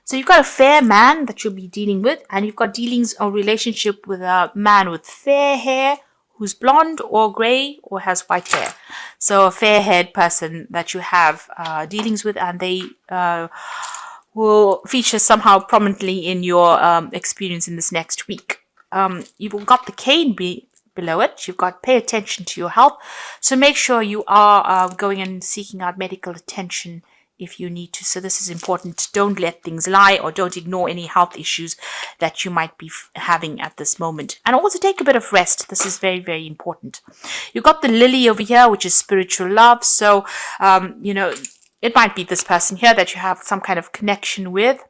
So you've got a fair man that you'll be dealing with, and you've got dealings or relationship with a man with fair hair who's blonde or grey or has white hair. So a fair-haired person that you have dealings with, and they will feature somehow prominently in your experience in this next week. You've got the cane below it. You've got pay attention to your health. So make sure you are going and seeking out medical attention if you need to. So this is important. Don't let things lie, or don't ignore any health issues that you might be having at this moment. And also take a bit of rest. This is very, very important. You've got the lily over here, which is spiritual love. So, it might be this person here that you have some kind of connection with.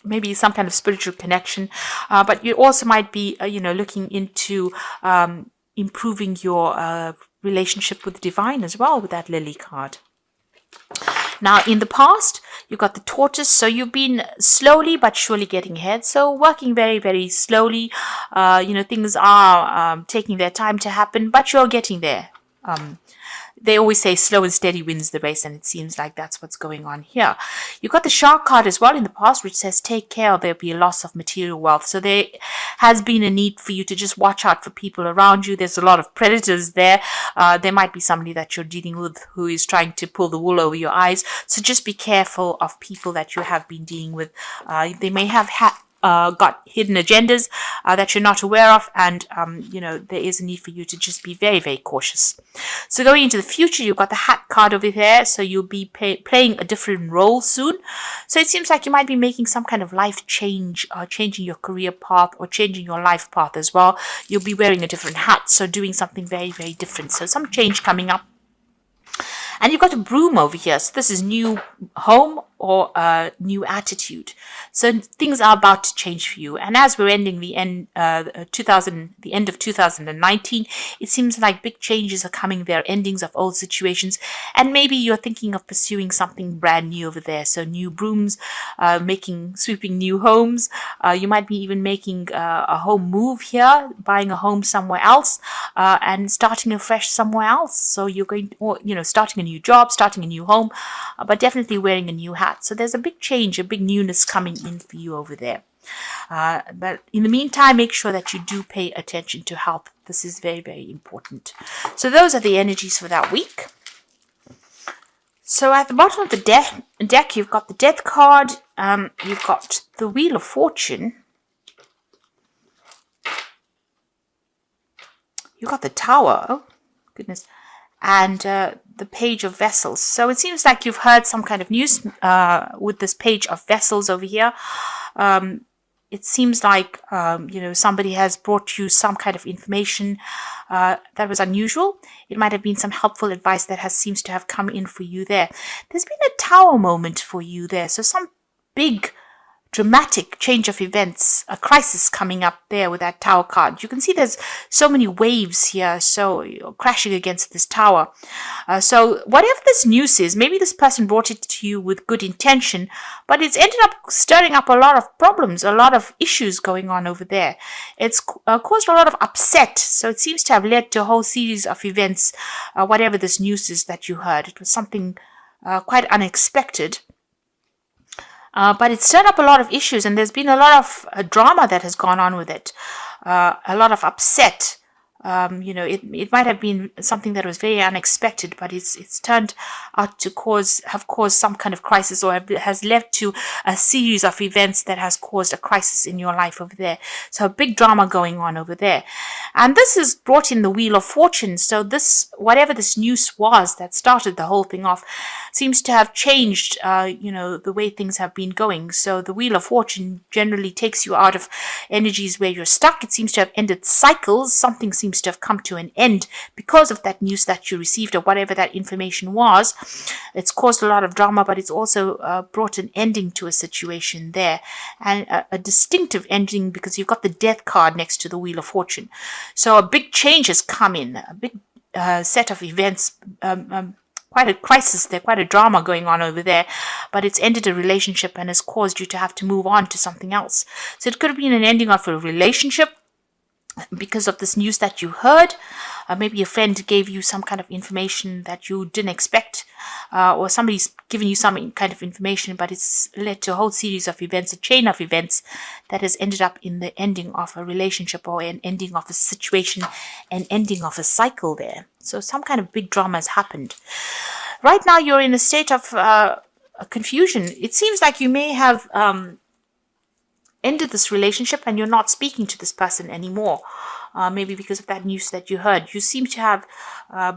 Maybe some kind of spiritual connection. But you also might be, looking into improving your relationship with the divine as well with that lily card. Now, in the past, you got the tortoise, so you've been slowly but surely getting ahead. So working very, very slowly. Things are taking their time to happen, but you're getting there. They always say slow and steady wins the race, and it seems like that's what's going on here. You've got the shark card as well in the past, which says take care or there'll be a loss of material wealth. So there has been a need for you to just watch out for people around you. There's a lot of predators there. There might be somebody that you're dealing with who is trying to pull the wool over your eyes. So just be careful of people that you have been dealing with. They may have got hidden agendas that you're not aware of, and there is a need for you to just be very, very cautious. So going into the future, you've got the hat card over there, so you'll be playing a different role soon. So it seems like you might be making some kind of life change, changing your career path or changing your life path as well. You'll be wearing a different hat, so doing something very, very different. So some change coming up. And you've got a broom over here. So this is new home or new attitude. So things are about to change for you. And as we're ending the end of 2019, it seems like big changes are coming there, endings of old situations. And maybe you're thinking of pursuing something brand new over there. So new brooms, sweeping new homes. You might be even making a home move here, buying a home somewhere else, and starting afresh somewhere else. So you're going, starting a new job, starting a new home, but definitely wearing a new hat. So there's a big change, a big newness coming in for you over there. But in the meantime, make sure that you do pay attention to health. This is very, very important. So those are the energies for that week. So at the bottom of the deck, you've got the Death card. You've got the Wheel of Fortune. You've got the Tower. Oh, goodness. And the Page of Vessels. So it seems like you've heard some kind of news with this Page of Vessels over here. It seems like, somebody has brought you some kind of information that was unusual. It might have been some helpful advice that seems to have come in for you there. There's been a Tower moment for you there. So some big dramatic change of events, a crisis coming up there with that Tower card. You can see there's so many waves here, so you're crashing against this tower. So whatever this news is, maybe this person brought it to you with good intention, but it's ended up stirring up a lot of problems, a lot of issues going on over there. It's caused a lot of upset, so it seems to have led to a whole series of events, whatever this news is that you heard. It was something quite unexpected. But it's stirred up a lot of issues, and there's been a lot of drama that has gone on with it, a lot of upset. It might have been something that was very unexpected, but it's turned out to have caused some kind of crisis, or has led to a series of events that has caused a crisis in your life over there. So a big drama going on over there. And this has brought in the Wheel of Fortune. So whatever this news was that started the whole thing off, seems to have changed, the way things have been going. So the Wheel of Fortune generally takes you out of energies where you're stuck. It seems to have ended cycles. Something seems to have come to an end because of that news that you received, or whatever that information was. It's caused a lot of drama, but it's also brought an ending to a situation there, and a distinctive ending, because you've got the Death card next to the Wheel of Fortune. So a big change has come in, a big set of events, quite a crisis there, quite a drama going on over there, but it's ended a relationship and has caused you to have to move on to something else. So it could have been an ending of a relationship. because of this news that you heard. Maybe a friend gave you some kind of information that you didn't expect, or somebody's given you some kind of information, but it's led to a whole series of events, a chain of events that has ended up in the ending of a relationship, or an ending of a situation, an ending of a cycle there. So some kind of big drama has happened. Right now you're in a state of confusion. It seems like you may have ended this relationship and you're not speaking to this person anymore. Maybe because of that news that you heard. You seem to have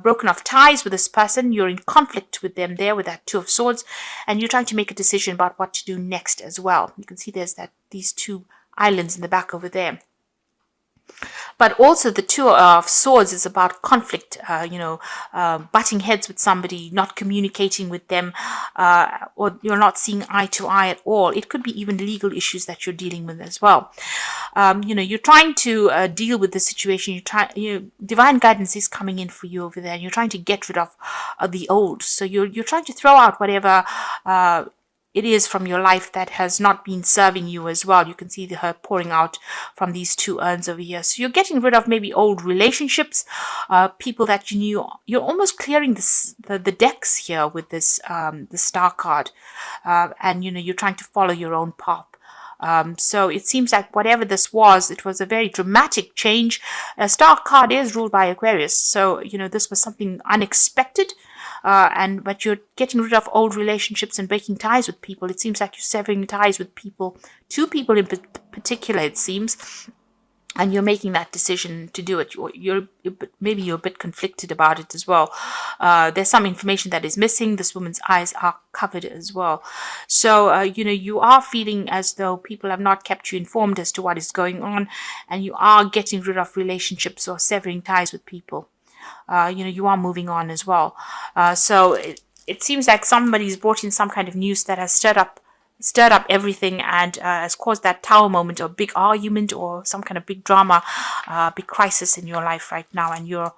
broken off ties with this person. You're in conflict with them there with that Two of Swords, and you're trying to make a decision about what to do next as well. You can see there's these two islands in the back over there. But also the Two of Swords is about conflict, butting heads with somebody, not communicating with them, or you're not seeing eye to eye at all. It could be even legal issues that you're dealing with as well. You're trying to deal with the situation. Divine guidance is coming in for you over there. You're trying to get rid of the old. So you're trying to throw out whatever it is from your life that has not been serving you as well. You can see her pouring out from these two urns over here. So you're getting rid of maybe old relationships, people that you knew. You're almost clearing the decks here with this the Star card, and you're trying to follow your own path. So it seems like whatever this was, it was a very dramatic change. A Star card is ruled by Aquarius, so this was something unexpected. But you're getting rid of old relationships and breaking ties with people. It seems like you're severing ties with people, two people in particular, it seems, and you're making that decision to do it. Maybe you're a bit conflicted about it as well. There's some information that is missing. This woman's eyes are covered as well. So, you are feeling as though people have not kept you informed as to what is going on, and you are getting rid of relationships or severing ties with people. You are moving on as well. So it seems like somebody's brought in some kind of news that has stirred up everything, and has caused that Tower moment, or big argument, or some kind of big drama, big crisis in your life right now, and you're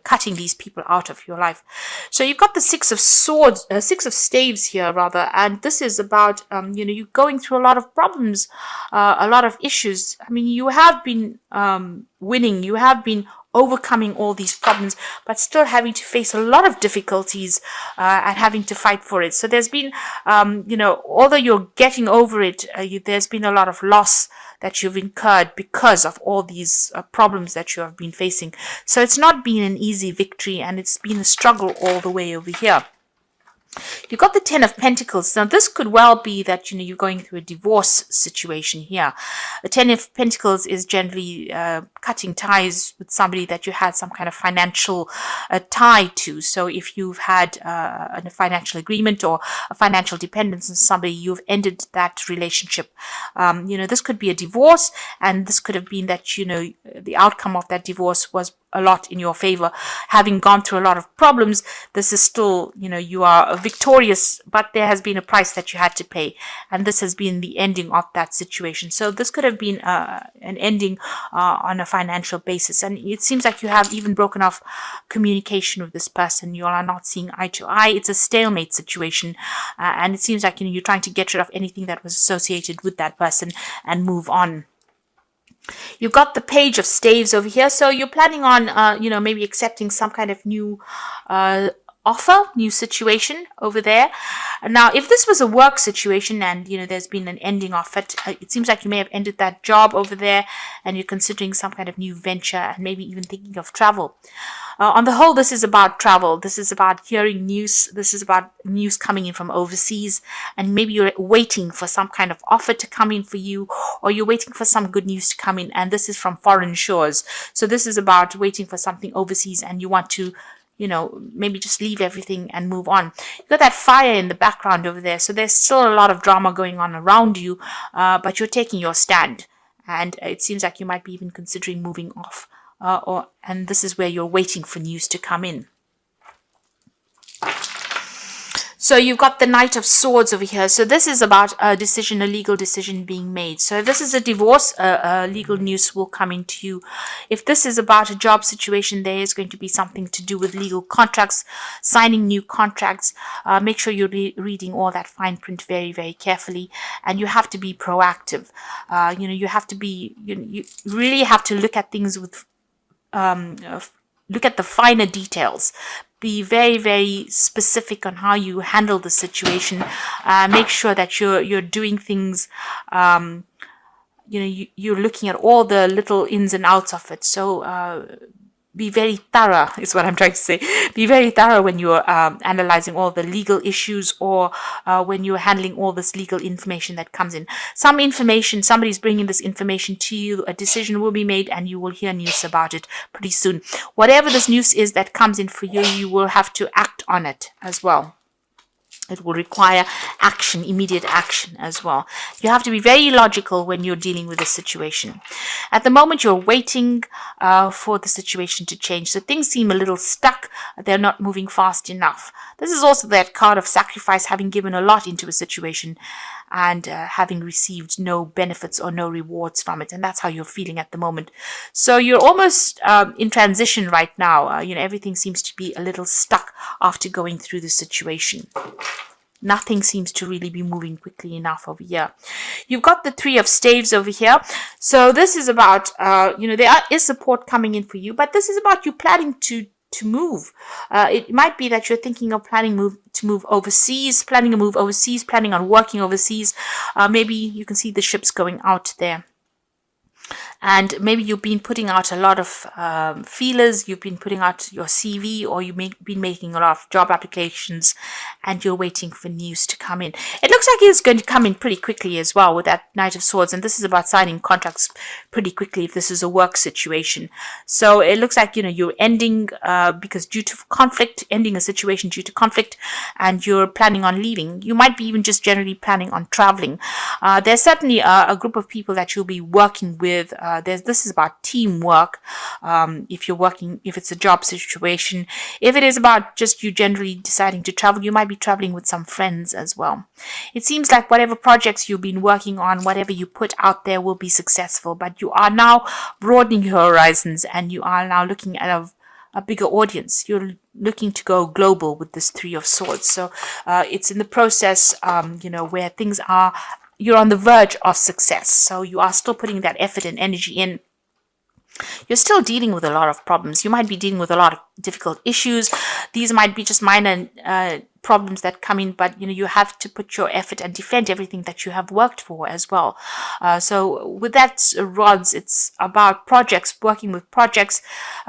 cutting these people out of your life. So you've got the Six of Staves here, rather, and this is about you going through a lot of problems, a lot of issues. I mean, you have been winning, you have been overcoming all these problems, but still having to face a lot of difficulties and having to fight for it. So there's been, although you're getting over it, there's been a lot of loss that you've incurred because of all these problems that you have been facing. So it's not been an easy victory, and it's been a struggle all the way over here. You've got the Ten of Pentacles. Now, this could well be that, you're going through a divorce situation here. The Ten of Pentacles is generally cutting ties with somebody that you had some kind of financial tie to. So if you've had a financial agreement or a financial dependence on somebody, you've ended that relationship. This could be a divorce, and this could have been that, the outcome of that divorce was a lot in your favor. Having gone through a lot of problems, this is still, you are victorious, but there has been a price that you had to pay, and this has been the ending of that situation. So this could have been an ending on a financial basis, and it seems like you have even broken off communication with this person. You all are not seeing eye to eye. It's a stalemate situation, and it seems like you're trying to get rid of anything that was associated with that person and move on. You've got the Page of Staves over here, so you're planning on, maybe accepting some kind of new offer, new situation over there. Now, if this was a work situation and, there's been an ending of it, it seems like you may have ended that job over there, and you're considering some kind of new venture, and maybe even thinking of travel. On the whole, this is about travel. This is about hearing news. This is about news coming in from overseas, and maybe you're waiting for some kind of offer to come in for you, or you're waiting for some good news to come in, and this is from foreign shores. So this is about waiting for something overseas, and you want to, maybe just leave everything and move on. You've got that fire in the background over there, so there's still a lot of drama going on around you, but you're taking your stand, and it seems like you might be even considering moving off. And this is where you're waiting for news to come in. So you've got the Knight of Swords over here. So this is about a decision, a legal decision being made. So if this is a divorce, legal news will come into you. If this is about a job situation, there is going to be something to do with legal contracts, signing new contracts. Make sure you're reading all that fine print very, very carefully. And you have to be proactive. You have to be, you really have to look at things with, look at the finer details. Be very, very specific on how you handle the situation. Make sure that you're doing things. You're looking at all the little ins and outs of it. So be very thorough is what I'm trying to say. Be very thorough when you're analyzing all the legal issues, or when you're handling all this legal information that comes in. Some information, somebody's bringing this information to you, a decision will be made, and you will hear news about it pretty soon. Whatever this news is that comes in for you, you will have to act on it as well. It will require action, immediate action as well. You have to be very logical when you're dealing with a situation. At the moment, you're waiting for the situation to change. So things seem a little stuck. They're not moving fast enough. This is also that card of sacrifice, having given a lot into a situation and having received no benefits or no rewards from it. And that's how you're feeling at the moment. So you're almost in transition right now. Everything seems to be a little stuck after going through the situation. Nothing seems to really be moving quickly enough over here. You've got the Three of Staves over here. So this is about, there is support coming in for you, but this is about you planning to move. It might be that you're thinking of planning to move overseas, planning a move overseas, planning on working overseas. Maybe you can see the ships going out there. And maybe you've been putting out a lot of feelers, you've been putting out your CV, or you've been making a lot of job applications, and you're waiting for news to come in. It looks like it's going to come in pretty quickly as well with that Knight of Swords, and this is about signing contracts pretty quickly if this is a work situation. So it looks like, you're ending because due to conflict, ending a situation due to conflict, and you're planning on leaving. You might be even just generally planning on traveling. There's certainly a group of people that you'll be working with. This is about teamwork. If it's a job situation, if it is about just you generally deciding to travel, you might be traveling with some friends as well. It seems like whatever projects you've been working on, whatever you put out there will be successful, but you are now broadening your horizons, and you are now looking at a bigger audience. You're looking to go global with this Three of Swords. So it's in the process, where things are, you're on the verge of success. So you are still putting that effort and energy in. You're still dealing with a lot of problems. You might be dealing with a lot of difficult issues. These might be just minor problems that come in, but you have to put your effort and defend everything that you have worked for as well. So with that, rods, it's about projects, working with projects.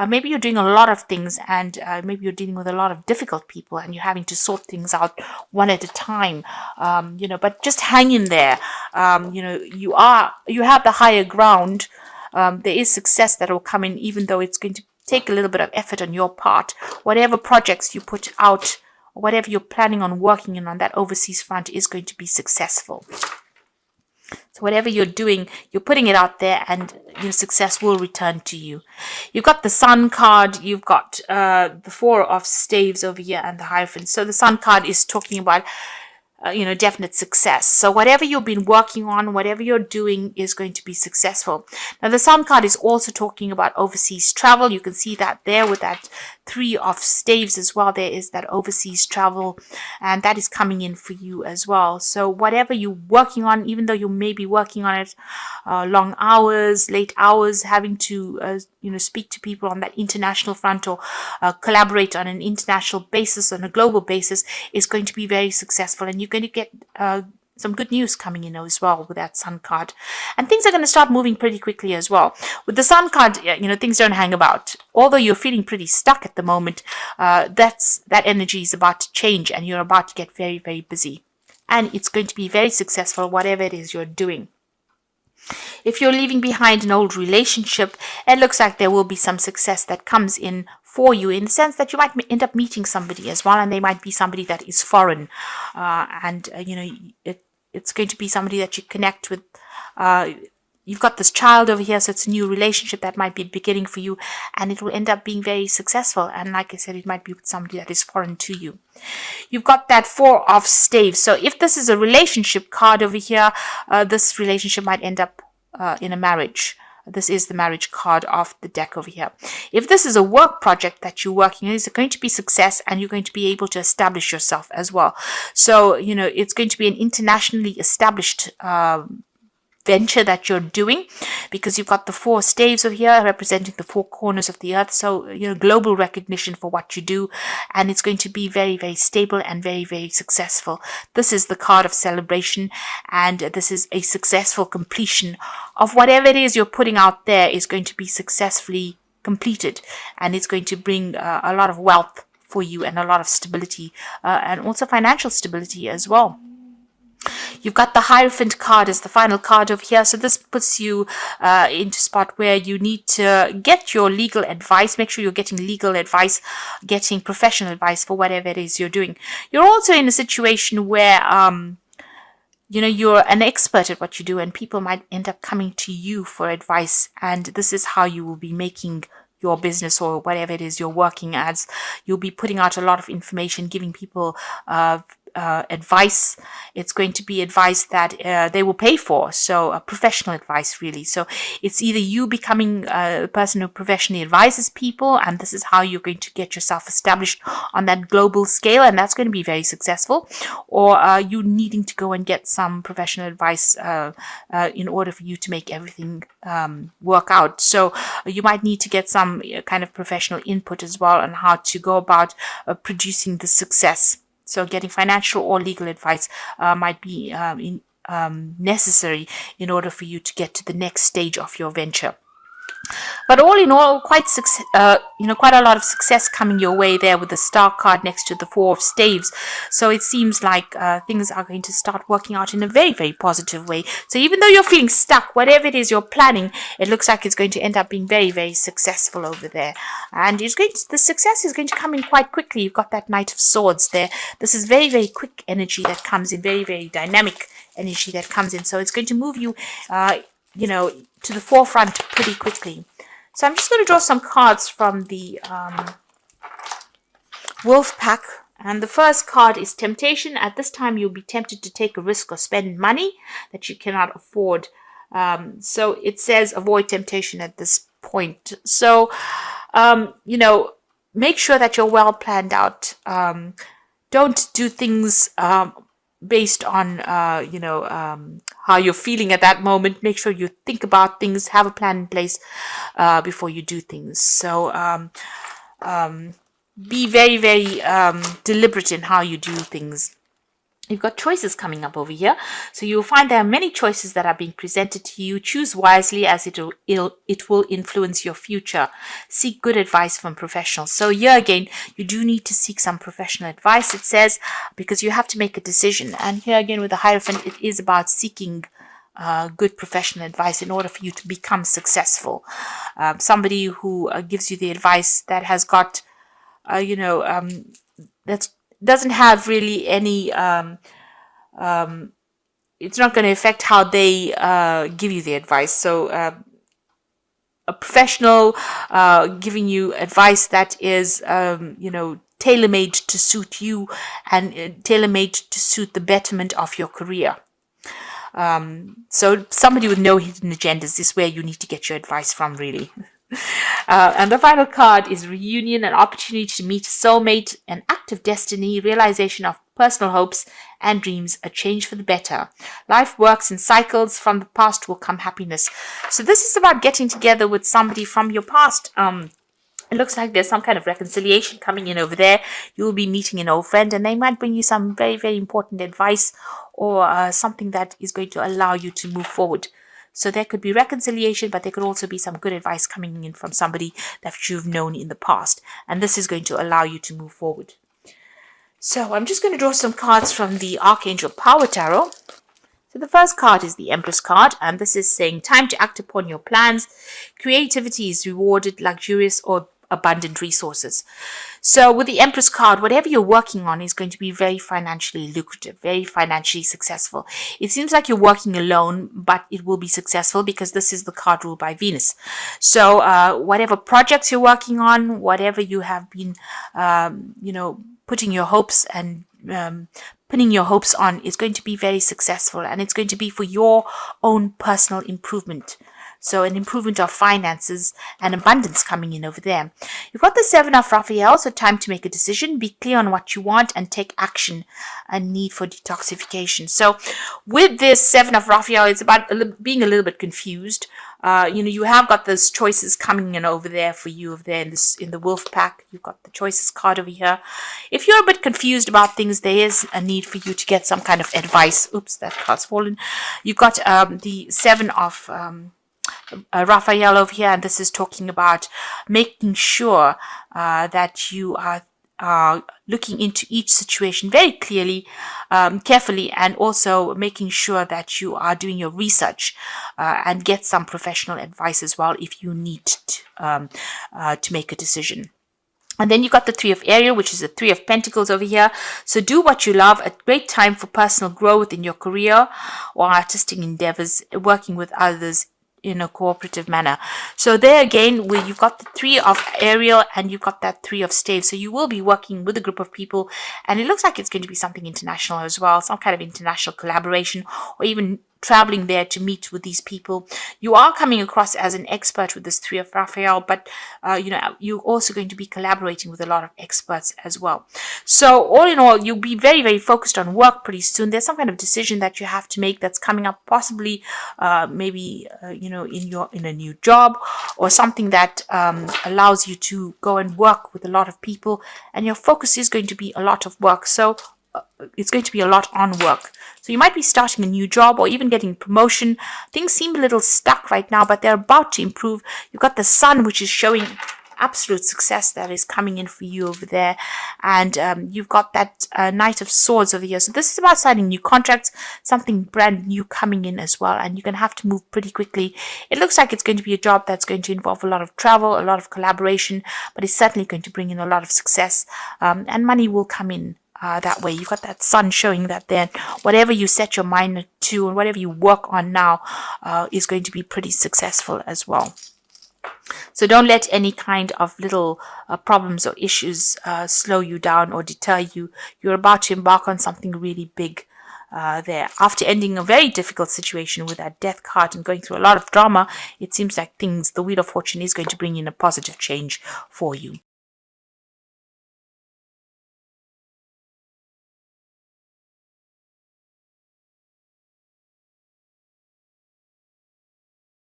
Maybe you're doing a lot of things, and maybe you're dealing with a lot of difficult people, and you're having to sort things out one at a time. But just hang in there. You have the higher ground. There is success that will come in, even though it's going to take a little bit of effort on your part. Whatever projects you put out, or whatever you're planning on working on that overseas front is going to be successful. So whatever you're doing, you're putting it out there, and your success will return to you. You've got the Sun card, you've got the Four of Staves over here, and the Hierophant. So the Sun card is talking about definite success. So whatever you've been working on, whatever you're doing is going to be successful. Now the Sun card is also talking about overseas travel. You can see that there with that Three of Staves as well. There is that overseas travel, and that is coming in for you as well. So whatever you're working on, even though you may be working on it long hours, late hours, having to speak to people on that international front, or collaborate on an international basis, on a global basis, is going to be very successful, and you're going to get some good news coming in as well with that Sun card. And things are going to start moving pretty quickly as well. With the Sun card, things don't hang about. Although you're feeling pretty stuck at the moment, that energy is about to change, and you're about to get very, very busy. And it's going to be very successful, whatever it is you're doing. If you're leaving behind an old relationship, it looks like there will be some success that comes in for you, in the sense that you might end up meeting somebody as well, and they might be somebody that is foreign, it's going to be somebody that you connect with. you've got this child over here, so it's a new relationship that might be beginning for you, and it will end up being very successful. And like I said, it might be with somebody that is foreign to you. You've got that Four of Staves. So if this is a relationship card over here, this relationship might end up in a marriage. This is the marriage card of the deck over here. If this is a work project that you're working on, it's going to be success, and you're going to be able to establish yourself as well. So, you know, it's going to be an internationally established venture that you're doing, because you've got the Four Staves over here representing the four corners of the earth. So, you know, global recognition for what you do, and it's going to be very, very stable and very, very successful. This is the card of celebration, and this is a successful completion of whatever it is you're putting out there is going to be successfully completed, and it's going to bring a lot of wealth for you and a lot of stability, and also financial stability as well. You've got the Hierophant card as the final card over here. So this puts you into a spot where you need to get your legal advice. Make sure you're getting legal advice, getting professional advice for whatever it is you're doing. You're also in a situation where, you know, you're an expert at what you do, and people might end up coming to you for advice. And this is how you will be making your business or whatever it is you're working as. You'll be putting out a lot of information, giving people advice. It's going to be advice that they will pay for, so professional advice really. So it's either you becoming a person who professionally advises people, and this is how you're going to get yourself established on that global scale, and that's going to be very successful, or you needing to go and get some professional advice in order for you to make everything work out. So you might need to get some kind of professional input as well on how to go about producing the success. So getting financial or legal advice might be necessary in order for you to get to the next stage of your venture. But all in all, quite a lot of success coming your way there with the Star card next to the Four of Staves. So it seems like things are going to start working out in a very, very positive way. So even though you're feeling stuck, whatever it is you're planning, it looks like it's going to end up being very, very successful over there. And the success is going to come in quite quickly. You've got that Knight of Swords there. This is very, very quick energy that comes in, very, very dynamic energy that comes in. So it's going to move you, to the forefront pretty quickly. So I'm just going to draw some cards from the Wolf Pack. And the first card is Temptation. At this time, you'll be tempted to take a risk or spend money that you cannot afford. So it says avoid temptation at this point. So, make sure that you're well planned out. Don't do things based on, how you're feeling at that moment. Make sure you think about things, have a plan in place before you do things. So be very, very deliberate in how you do things. You've got choices coming up over here. So you'll find there are many choices that are being presented to you. Choose wisely, as it will influence your future. Seek good advice from professionals. So here again, you do need to seek some professional advice, it says, because you have to make a decision. And here again with the Hierophant, it is about seeking good professional advice in order for you to become successful. Somebody who gives you the advice that has got, that's doesn't have really any it's not going to affect how they give you the advice. So a professional giving you advice that is tailor-made to suit you and tailor-made to suit the betterment of your career. So somebody with no hidden agendas is where you need to get your advice from, really. And the final card is Reunion, an opportunity to meet a soulmate, an act of destiny, realization of personal hopes and dreams, a change for the better. Life works in cycles. From the past will come happiness. So this is about getting together with somebody from your past. It looks like there's some kind of reconciliation coming in over there. You'll be meeting an old friend, and they might bring you some very, very important advice or something that is going to allow you to move forward. So there could be reconciliation, but there could also be some good advice coming in from somebody that you've known in the past. And this is going to allow you to move forward. So I'm just going to draw some cards from the Archangel Power Tarot. So the first card is the Empress card, and this is saying time to act upon your plans. Creativity is rewarded, luxurious or abundant resources. So with the Empress card, whatever you're working on is going to be very financially lucrative, very financially successful. It seems like you're working alone, but it will be successful because this is the card ruled by Venus. So whatever projects you're working on, whatever you have been, putting your hopes and pinning your hopes on is going to be very successful, and it's going to be for your own personal improvement. So an improvement of finances and abundance coming in over there. You've got the Seven of Raphael, so time to make a decision, be clear on what you want and take action, a need for detoxification. So with this Seven of Raphael, it's about being a little bit confused. You have got those choices coming in over there for you over there in the wolf pack. You've got the choices card over here. If you're a bit confused about things, there is a need for you to get some kind of advice. Oops, that card's fallen. You've got the Seven of Raphael over here, and this is talking about making sure that you are looking into each situation very clearly, carefully, and also making sure that you are doing your research and get some professional advice as well if you need to make a decision. And then you got the Three of Ariel, which is the Three of Pentacles over here. So do what you love. A great time for personal growth in your career or artistic endeavors, working with others in a cooperative manner. So there again, where you've got the Three of Ariel and you've got that Three of Staves. So you will be working with a group of people, and it looks like it's going to be something international as well, some kind of international collaboration, or even traveling there to meet with these people. You are coming across as an expert with this Three of Raphael, but you're also going to be collaborating with a lot of experts as well. So all in all, you'll be very, very focused on work pretty soon. There's some kind of decision that you have to make that's coming up, possibly maybe in a new job, or something that allows you to go and work with a lot of people, and your focus is going to be a lot of work. So it's going to be a lot on work. So you might be starting a new job or even getting promotion. Things seem a little stuck right now, but they're about to improve. You've got the Sun, which is showing absolute success that is coming in for you over there. And you've got that Knight of Swords over here. So this is about signing new contracts, something brand new coming in as well. And you're going to have to move pretty quickly. It looks like it's going to be a job that's going to involve a lot of travel, a lot of collaboration, but it's certainly going to bring in a lot of success, and money will come in. That way. You've got that Sun showing that then whatever you set your mind to and whatever you work on now is going to be pretty successful as well. So don't let any kind of little problems or issues slow you down or deter you. You're about to embark on something really big there. After ending a very difficult situation with that Death card and going through a lot of drama, it seems like the Wheel of Fortune is going to bring in a positive change for you.